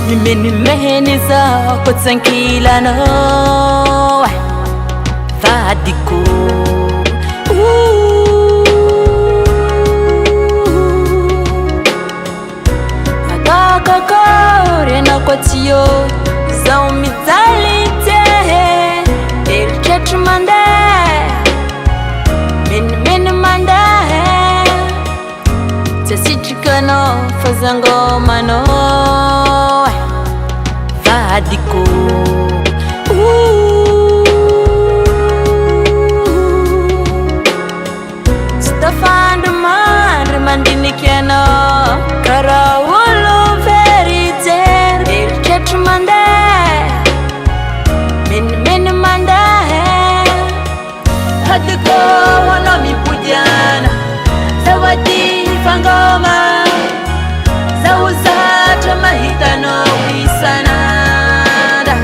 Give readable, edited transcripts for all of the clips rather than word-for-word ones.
Mimenimeny zako tsankilana vadiko Agakakory anako atsio zao mijaly te eritreritry mandeha menimeny mandeha tsy asitrikanao fa zangomanao vadiko tsy tafandry mandry mandiniky anao karaha olo very jery eritreritry mandeha menimeny mandeha vadiko hoanao Mimpodiana zawadi fangoma zaho zatra mahitanao isan'andro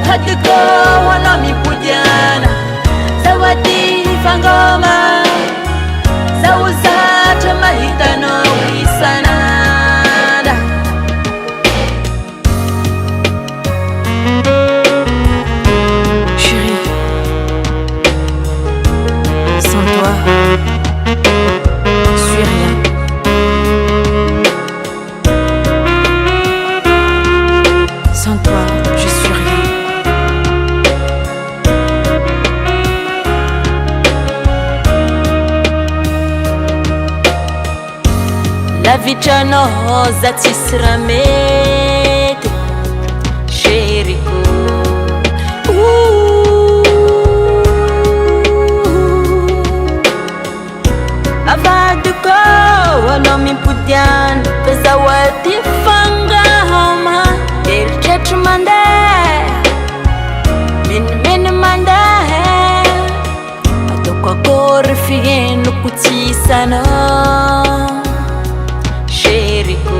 vadiko hoanao Mimpodiana zawadi fangoma zaho zatra mahitanao isan'andro Chérie, sans toi je suis rien. Sans toi, je suis rien. Lavitranao za tsisy raha mety chérie-ko avadiko hoanao Mimpodiana fa zawadi fangoma eritreritry mandeha menimeny mandeha ataoko akory fihenoko tsisanao chérie-ko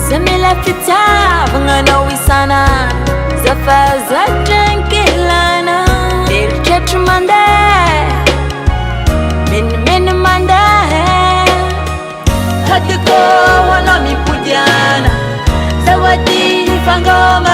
za mila fitiavagna anao isan'andro zafazatra ankilana eritreritry mandeha menimeny mandeha vadiko hoanao Mimpodiana zawadi fangoma